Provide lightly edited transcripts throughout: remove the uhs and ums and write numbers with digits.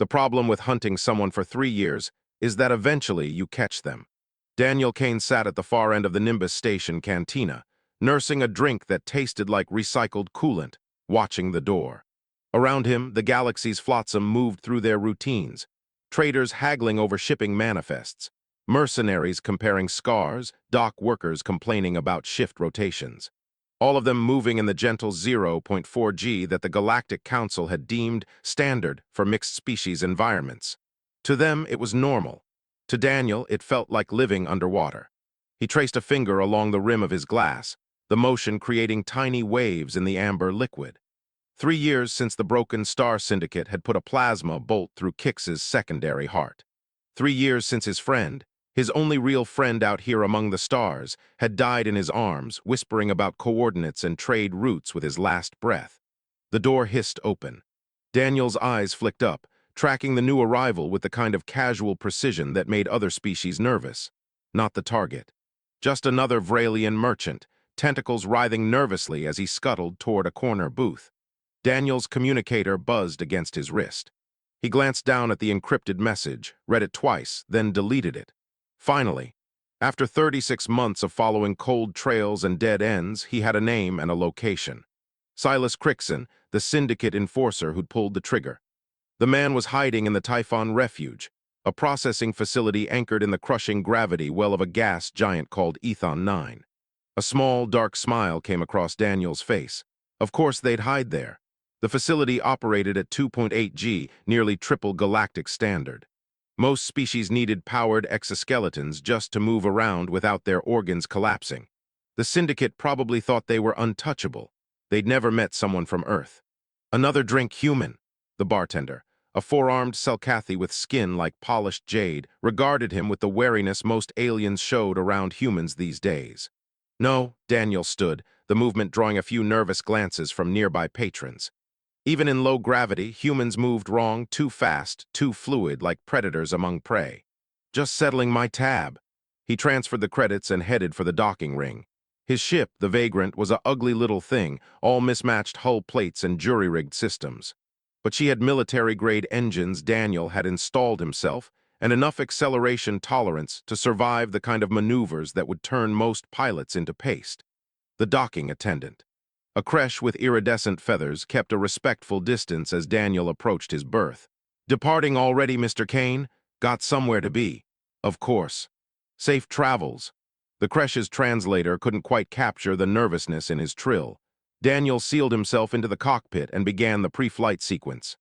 The problem with hunting someone for 3 years is that eventually you catch them. Daniel Kane sat at the far end of the Nimbus Station cantina, nursing a drink that tasted like recycled coolant, watching the door. Around him, the galaxy's flotsam moved through their routines, traders haggling over shipping manifests, mercenaries comparing scars, dock workers complaining about shift rotations. All of them moving in the gentle 0.4 G that the Galactic Council had deemed standard for mixed-species environments. To them, it was normal. To Daniel, it felt like living underwater. He traced a finger along the rim of his glass, the motion creating tiny waves in the amber liquid. 3 years since the broken Star Syndicate had put a plasma bolt through Kix's secondary heart. 3 years since his only real friend out here among the stars, had died in his arms, whispering about coordinates and trade routes with his last breath. The door hissed open. Daniel's eyes flicked up, tracking the new arrival with the kind of casual precision that made other species nervous. Not the target. Just another Vralian merchant, tentacles writhing nervously as he scuttled toward a corner booth. Daniel's communicator buzzed against his wrist. He glanced down at the encrypted message, read it twice, then deleted it. Finally, after 36 months of following cold trails and dead ends, he had a name and a location. Silas Crixon, the syndicate enforcer who'd pulled the trigger. The man was hiding in the Typhon Refuge, a processing facility anchored in the crushing gravity well of a gas giant called Ethon 9. A small, dark smile came across Daniel's face. Of course they'd hide there. The facility operated at 2.8 G, nearly triple galactic standard. Most species needed powered exoskeletons just to move around without their organs collapsing. The syndicate probably thought they were untouchable. They'd never met someone from Earth. Another drink, human. The bartender, a four-armed Selkathi with skin like polished jade, regarded him with the wariness most aliens showed around humans these days. No, Daniel stood, the movement drawing a few nervous glances from nearby patrons. Even in low gravity, humans moved wrong, too fast, too fluid, like predators among prey. Just settling my tab. He transferred the credits and headed for the docking ring. His ship, the Vagrant, was a ugly little thing, all mismatched hull plates and jury-rigged systems. But she had military-grade engines Daniel had installed himself, and enough acceleration tolerance to survive the kind of maneuvers that would turn most pilots into paste. The docking attendant, a creche with iridescent feathers, kept a respectful distance as Daniel approached his berth. "Departing already, Mr. Kane? Got somewhere to be." "Of course." "Safe travels." The creche's translator couldn't quite capture the nervousness in his trill. Daniel sealed himself into the cockpit and began the pre-flight sequence.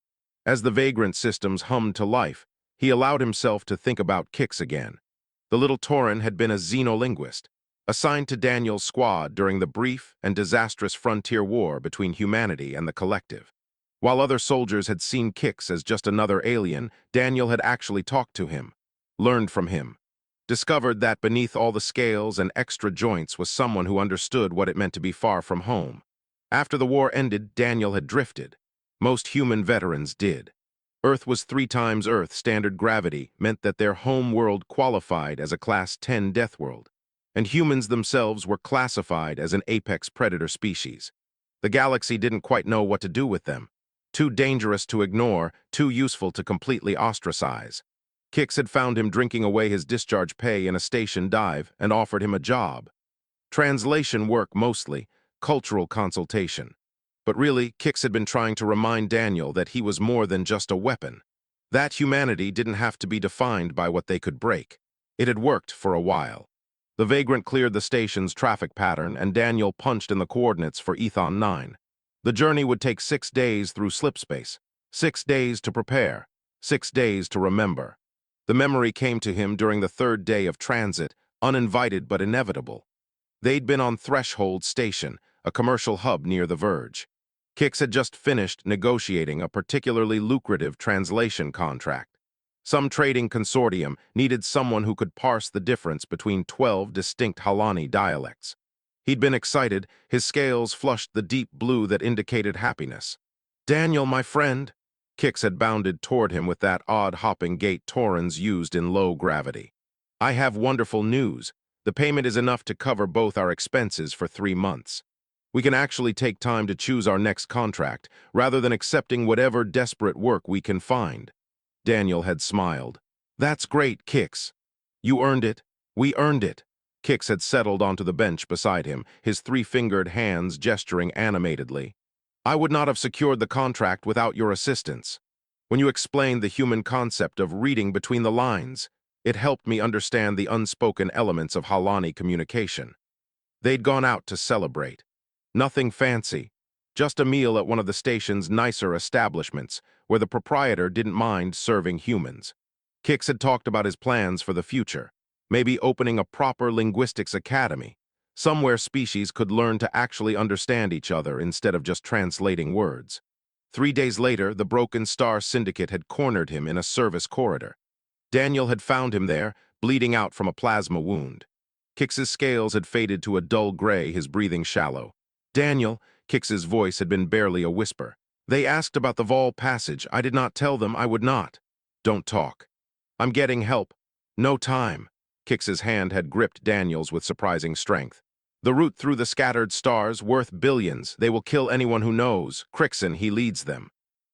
As the Vagrant systems hummed to life, he allowed himself to think about Kix again. The little Tauren had been a xenolinguist, assigned to Daniel's squad during the brief and disastrous frontier war between humanity and the collective. While other soldiers had seen Kix as just another alien, Daniel had actually talked to him, learned from him, discovered that beneath all the scales and extra joints was someone who understood what it meant to be far from home. After the war ended, Daniel had drifted. Most human veterans did. Earth was 3 times Earth. Standard gravity meant that their home world qualified as a Class 10 death world, and humans themselves were classified as an apex predator species. The galaxy didn't quite know what to do with them. Too dangerous to ignore, too useful to completely ostracize. Kix had found him drinking away his discharge pay in a station dive and offered him a job. Translation work mostly, cultural consultation. But really, Kix had been trying to remind Daniel that he was more than just a weapon. That humanity didn't have to be defined by what they could break. It had worked for a while. The Vagrant cleared the station's traffic pattern, and Daniel punched in the coordinates for Ethon 9. The journey would take 6 days through slipspace, 6 days to prepare, 6 days to remember. The memory came to him during the 3rd day of transit, uninvited but inevitable. They'd been on Threshold Station, a commercial hub near the Verge. Kix had just finished negotiating a particularly lucrative translation contract. Some trading consortium needed someone who could parse the difference between 12 distinct Halani dialects. He'd been excited, his scales flushed the deep blue that indicated happiness. "Daniel, my friend." Kix had bounded toward him with that odd hopping gait Taurens used in low gravity. "I have wonderful news. The payment is enough to cover both our expenses for 3 months. We can actually take time to choose our next contract, rather than accepting whatever desperate work we can find." Daniel had smiled. That's great, Kix. You earned it. We earned it. Kix had settled onto the bench beside him, his three-fingered hands gesturing animatedly. I would not have secured the contract without your assistance. When you explained the human concept of reading between the lines, it helped me understand the unspoken elements of Halani communication. They'd gone out to celebrate. Nothing fancy, just a meal at one of the station's nicer establishments, where the proprietor didn't mind serving humans. Kix had talked about his plans for the future, maybe opening a proper linguistics academy, somewhere species could learn to actually understand each other instead of just translating words. 3 days later, the Broken Star Syndicate had cornered him in a service corridor. Daniel had found him there, bleeding out from a plasma wound. Kix's scales had faded to a dull gray, his breathing shallow. Daniel, Kix's voice had been barely a whisper. They asked about the Vol passage. I did not tell them I would not. Don't talk. I'm getting help. No time. Kix's hand had gripped Daniel's with surprising strength. The route through the scattered stars, worth billions. They will kill anyone who knows. Crixon, he leads them.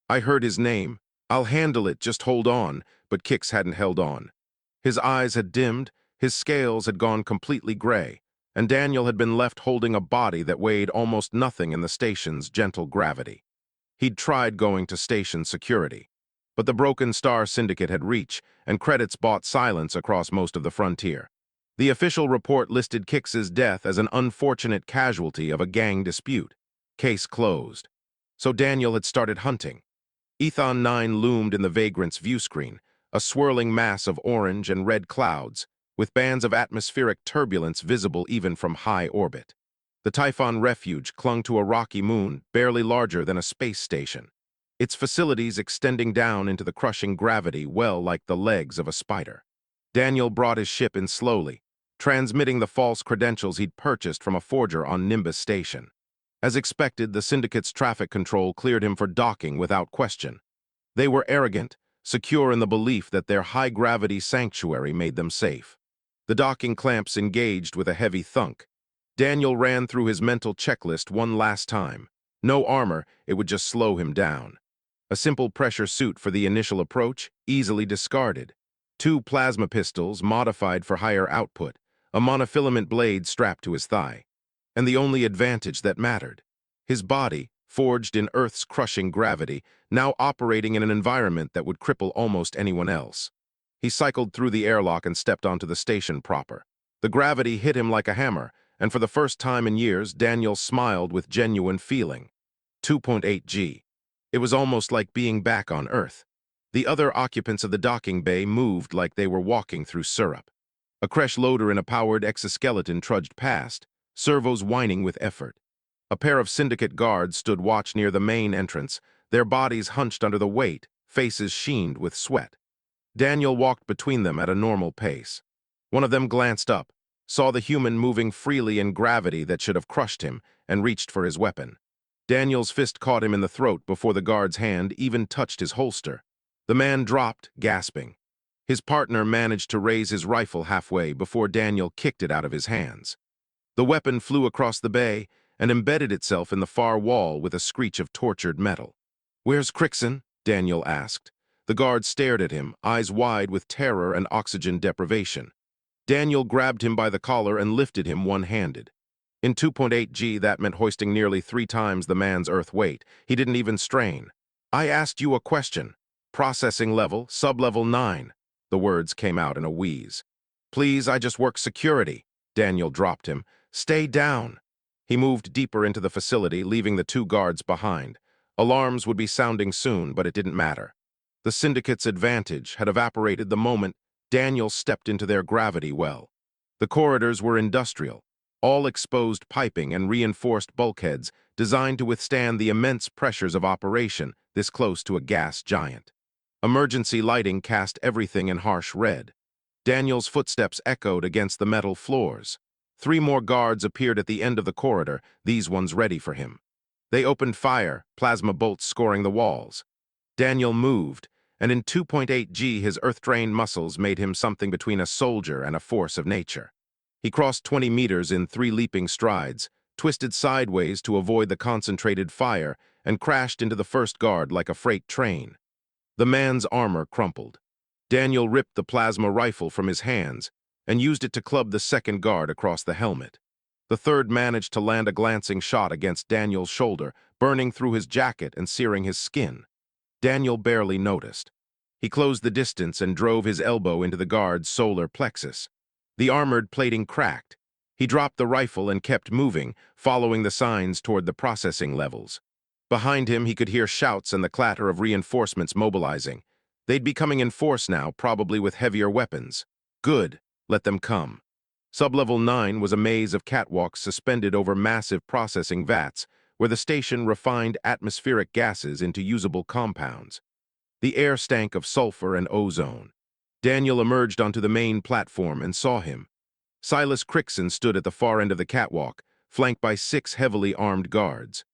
I heard his name. I'll handle it, just hold on. But Kix hadn't held on. His eyes had dimmed, his scales had gone completely gray, and Daniel had been left holding a body that weighed almost nothing in the station's gentle gravity. He'd tried going to station security, but the Broken Star Syndicate had reached, and credits bought silence across most of the frontier. The official report listed Kix's death as an unfortunate casualty of a gang dispute. Case closed. So Daniel had started hunting. Ethon 9 loomed in the Vagrant's view screen, a swirling mass of orange and red clouds, with bands of atmospheric turbulence visible even from high orbit. The Typhon Refuge clung to a rocky moon, barely larger than a space station, its facilities extending down into the crushing gravity well like the legs of a spider. Daniel brought his ship in slowly, transmitting the false credentials he'd purchased from a forger on Nimbus Station. As expected, the Syndicate's traffic control cleared him for docking without question. They were arrogant, secure in the belief that their high-gravity sanctuary made them safe. The docking clamps engaged with a heavy thunk. Daniel ran through his mental checklist one last time. No armor, it would just slow him down. A simple pressure suit for the initial approach, easily discarded. 2 plasma pistols, modified for higher output, a monofilament blade strapped to his thigh. And the only advantage that mattered. His body, forged in Earth's crushing gravity, now operating in an environment that would cripple almost anyone else. He cycled through the airlock and stepped onto the station proper. The gravity hit him like a hammer, and for the first time in years, Daniel smiled with genuine feeling. 2.8 G. It was almost like being back on Earth. The other occupants of the docking bay moved like they were walking through syrup. A crash loader in a powered exoskeleton trudged past, servos whining with effort. A pair of Syndicate guards stood watch near the main entrance, their bodies hunched under the weight, faces sheened with sweat. Daniel walked between them at a normal pace. One of them glanced up, saw the human moving freely in gravity that should have crushed him, and reached for his weapon. Daniel's fist caught him in the throat before the guard's hand even touched his holster. The man dropped, gasping. His partner managed to raise his rifle halfway before Daniel kicked it out of his hands. The weapon flew across the bay and embedded itself in the far wall with a screech of tortured metal. "Where's Crixon?" Daniel asked. The guard stared at him, eyes wide with terror and oxygen deprivation. Daniel grabbed him by the collar and lifted him one-handed. In 2.8 G, that meant hoisting nearly 3 times the man's Earth weight. He didn't even strain. "I asked you a question. Processing level, sub-level 9. The words came out in a wheeze. "Please, I just work security." Daniel dropped him. "Stay down." He moved deeper into the facility, leaving the 2 guards behind. Alarms would be sounding soon, but it didn't matter. The Syndicate's advantage had evaporated the moment Daniel stepped into their gravity well. The corridors were industrial, all exposed piping and reinforced bulkheads designed to withstand the immense pressures of operation this close to a gas giant. Emergency lighting cast everything in harsh red. Daniel's footsteps echoed against the metal floors. 3 more guards appeared at the end of the corridor, these ones ready for him. They opened fire, plasma bolts scoring the walls. Daniel moved, and in 2.8 G his earth-drained muscles made him something between a soldier and a force of nature. He crossed 20 meters in 3 leaping strides, twisted sideways to avoid the concentrated fire, and crashed into the first guard like a freight train. The man's armor crumpled. Daniel ripped the plasma rifle from his hands and used it to club the second guard across the helmet. The third managed to land a glancing shot against Daniel's shoulder, burning through his jacket and searing his skin. Daniel barely noticed. He closed the distance and drove his elbow into the guard's solar plexus. The armored plating cracked. He dropped the rifle and kept moving, following the signs toward the processing levels. Behind him, he could hear shouts and the clatter of reinforcements mobilizing. They'd be coming in force now, probably with heavier weapons. Good. Let them come. Sublevel 9 was a maze of catwalks suspended over massive processing vats, where the station refined atmospheric gases into usable compounds. The air stank of sulfur and ozone. Daniel emerged onto the main platform and saw him. Silas Crichton stood at the far end of the catwalk, flanked by 6 heavily armed guards.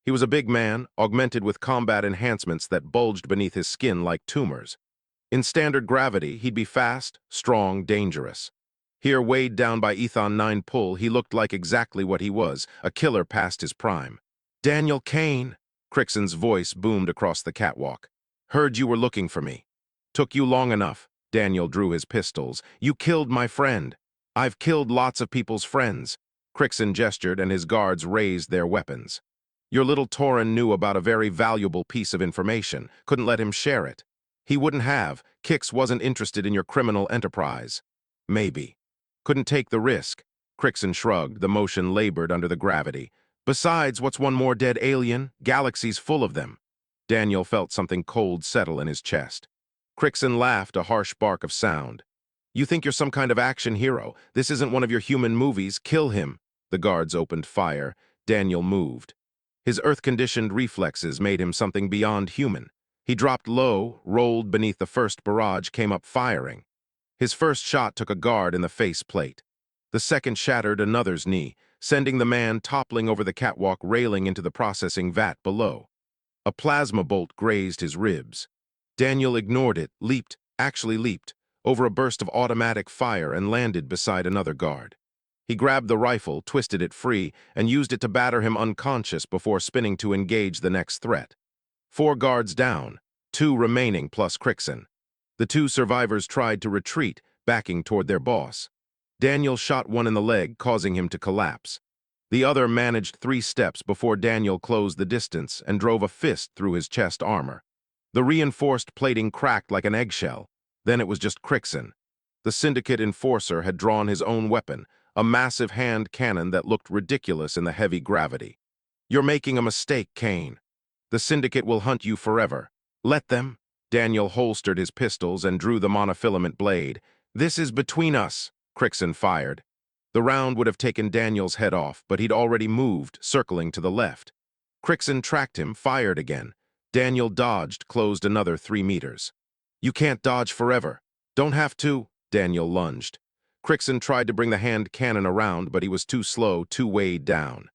He was a big man, augmented with combat enhancements that bulged beneath his skin like tumors. In standard gravity, he'd be fast, strong, dangerous. Here, weighed down by Ethon 9 pull, he looked like exactly what he was, a killer past his prime. "Daniel Kane," Crichton's voice boomed across the catwalk. "Heard you were looking for me. Took you long enough." Daniel drew his pistols. "You killed my friend. I've killed lots of people's friends." Crichton gestured and his guards raised their weapons. "Your little Tauren knew about a very valuable piece of information. Couldn't let him share it. He wouldn't have. Kix wasn't interested in your criminal enterprise." "Maybe. Couldn't take the risk." Crichton shrugged, the motion labored under the gravity. "Besides, what's one more dead alien? Galaxies full of them." Daniel felt something cold settle in his chest. Crichton laughed, a harsh bark of sound. "You think you're some kind of action hero. This isn't one of your human movies. Kill him." The guards opened fire. Daniel moved. His Earth-conditioned reflexes made him something beyond human. He dropped low, rolled beneath the first barrage, came up firing. His first shot took a guard in the face plate. The second shattered another's knee, sending the man toppling over the catwalk railing into the processing vat below. A plasma bolt grazed his ribs. Daniel ignored it, actually leaped, over a burst of automatic fire and landed beside another guard. He grabbed the rifle, twisted it free, and used it to batter him unconscious before spinning to engage the next threat. 4 guards down, 2 remaining plus Crichton. The 2 survivors tried to retreat, backing toward their boss. Daniel shot one in the leg, causing him to collapse. The other managed 3 steps before Daniel closed the distance and drove a fist through his chest armor. The reinforced plating cracked like an eggshell. Then it was just Crichton. The Syndicate enforcer had drawn his own weapon, a massive hand cannon that looked ridiculous in the heavy gravity. "You're making a mistake, Kane. The Syndicate will hunt you forever. Let them." Daniel holstered his pistols and drew the monofilament blade. "This is between us," Crichton fired. The round would have taken Daniel's head off, but he'd already moved, circling to the left. Crichton tracked him, fired again. Daniel dodged, closed another 3 meters. "You can't dodge forever." "Don't have to." Daniel lunged. Crichton tried to bring the hand cannon around, but he was too slow, too weighed down.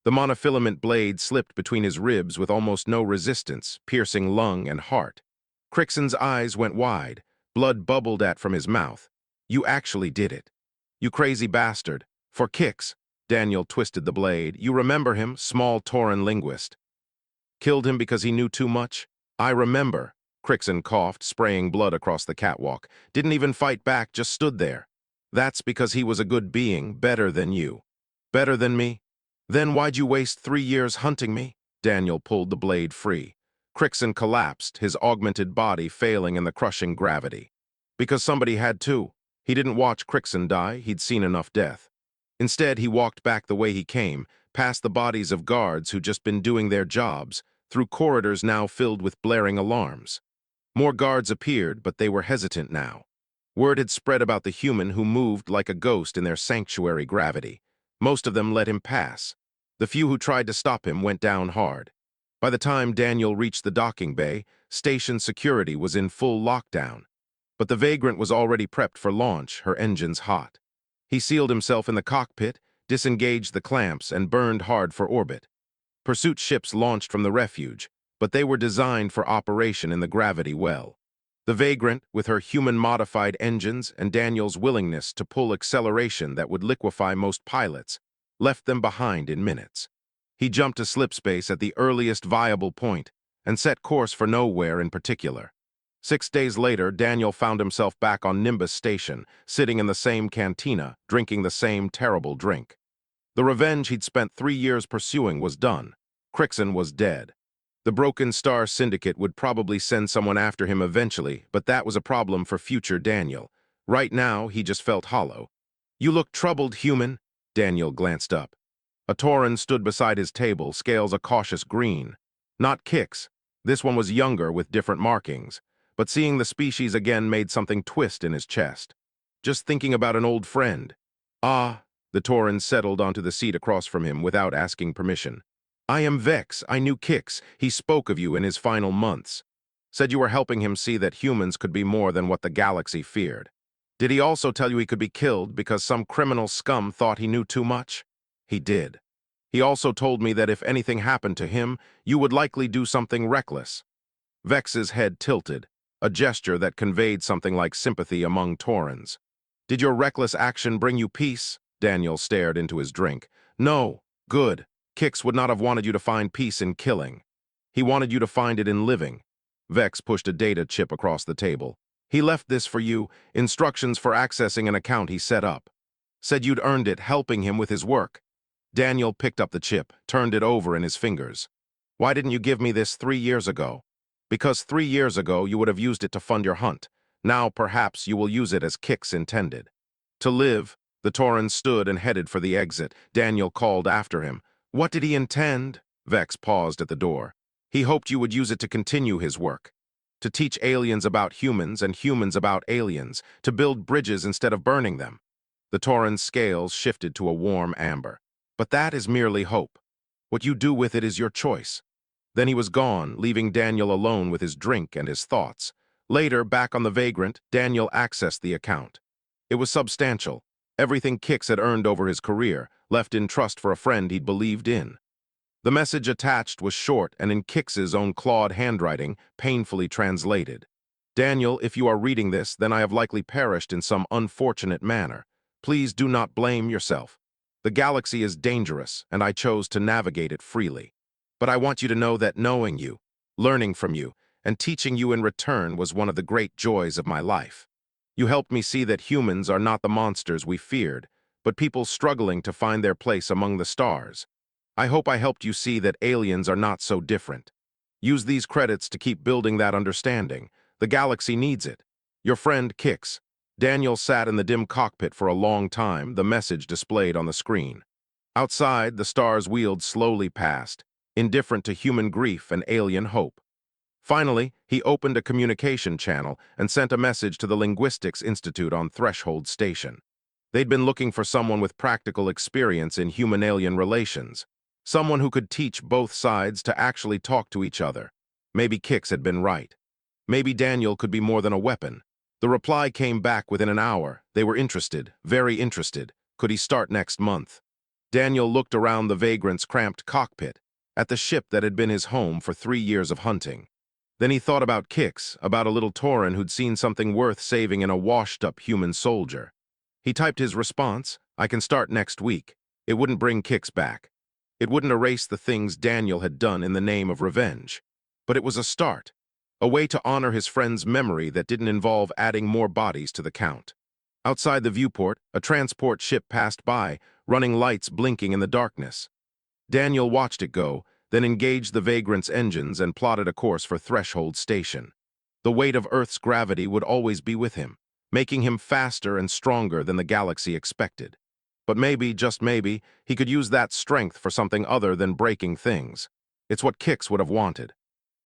The monofilament blade slipped between his ribs with almost no resistance, piercing lung and heart. Crichton's eyes went wide. Blood bubbled from his mouth. "You actually did it. You crazy bastard. For kicks." Daniel twisted the blade. "You remember him, small Tauren linguist. Killed him because he knew too much?" "I remember." Crichton coughed, spraying blood across the catwalk. "Didn't even fight back, just stood there." "That's because he was a good being, better than you." "Better than me? Then why'd you waste 3 years hunting me?" Daniel pulled the blade free. Crichton collapsed, his augmented body failing in the crushing gravity. "Because somebody had to." He didn't watch Crichton die, he'd seen enough death. Instead, he walked back the way he came, past the bodies of guards who'd just been doing their jobs, through corridors now filled with blaring alarms. More guards appeared, but they were hesitant now. Word had spread about the human who moved like a ghost in their sanctuary gravity. Most of them let him pass. The few who tried to stop him went down hard. By the time Daniel reached the docking bay, station security was in full lockdown. But the Vagrant was already prepped for launch, her engines hot. He sealed himself in the cockpit, disengaged the clamps, and burned hard for orbit. Pursuit ships launched from the refuge, but they were designed for operation in the gravity well. The Vagrant, with her human-modified engines and Daniel's willingness to pull acceleration that would liquefy most pilots, left them behind in minutes. He jumped to slipspace at the earliest viable point and set course for nowhere in particular. 6 days later, Daniel found himself back on Nimbus Station, sitting in the same cantina, drinking the same terrible drink. The revenge he'd spent 3 years pursuing was done. Crixon was dead. The Broken Star Syndicate would probably send someone after him eventually, but that was a problem for future Daniel. Right now, he just felt hollow. "You look troubled, human." Daniel glanced up. A Tauren stood beside his table, scales a cautious green. Not Kix. This one was younger with different markings, but seeing the species again made something twist in his chest. "Just thinking about an old friend." "Ah," the Tauren settled onto the seat across from him without asking permission. "I am Vex. I knew Kix. He spoke of you in his final months. Said you were helping him see that humans could be more than what the galaxy feared. Did he also tell you he could be killed because some criminal scum thought he knew too much?" "He did. He also told me that if anything happened to him, you would likely do something reckless." Vex's head tilted, a gesture that conveyed something like sympathy among Taurens. "Did your reckless action bring you peace?" Daniel stared into his drink. "No. Good. Kix would not have wanted you to find peace in killing. He wanted you to find it in living." Vex pushed a data chip across the table. "He left this for you, instructions for accessing an account he set up. Said you'd earned it helping him with his work." Daniel picked up the chip, turned it over in his fingers. "Why didn't you give me this 3 years ago?" "Because 3 years ago you would have used it to fund your hunt. Now perhaps you will use it as Kix intended." "To live." The Tauren stood and headed for the exit. Daniel called after him. "What did he intend?" Vex paused at the door. "He hoped you would use it to continue his work. To teach aliens about humans and humans about aliens. To build bridges instead of burning them." The Tauren's scales shifted to a warm amber. "But that is merely hope. What you do with it is your choice." Then he was gone, leaving Daniel alone with his drink and his thoughts. Later, back on the Vagrant, Daniel accessed the account. It was substantial. Everything Kix had earned over his career, left in trust for a friend he'd believed in. The message attached was short and in Kix's own clawed handwriting, painfully translated. "Daniel, if you are reading this, then I have likely perished in some unfortunate manner. Please do not blame yourself. The galaxy is dangerous, and I chose to navigate it freely. But I want you to know that knowing you, learning from you, and teaching you in return was one of the great joys of my life. You helped me see that humans are not the monsters we feared, but people struggling to find their place among the stars. I hope I helped you see that aliens are not so different. Use these credits to keep building that understanding. The galaxy needs it. Your friend Kix." Daniel sat in the dim cockpit for a long time, the message displayed on the screen. Outside, the stars wheeled slowly past, indifferent to human grief and alien hope. Finally, he opened a communication channel and sent a message to the Linguistics Institute on Threshold Station. They'd been looking for someone with practical experience in human-alien relations, someone who could teach both sides to actually talk to each other. Maybe Kix had been right. Maybe Daniel could be more than a weapon. The reply came back within an hour. They were interested, very interested. Could he start next month? Daniel looked around the Vagrant's cramped cockpit, at the ship that had been his home for 3 years of hunting. Then he thought about Kix, about a little Tauren who'd seen something worth saving in a washed-up human soldier. He typed his response, "I can start next week." It wouldn't bring Kix back. It wouldn't erase the things Daniel had done in the name of revenge. But it was a start, a way to honor his friend's memory that didn't involve adding more bodies to the count. Outside the viewport, a transport ship passed by, running lights blinking in the darkness. Daniel watched it go, then engaged the Vagrant's engines and plotted a course for Threshold Station. The weight of Earth's gravity would always be with him, making him faster and stronger than the galaxy expected. But maybe, just maybe, he could use that strength for something other than breaking things. It's what Kix would have wanted.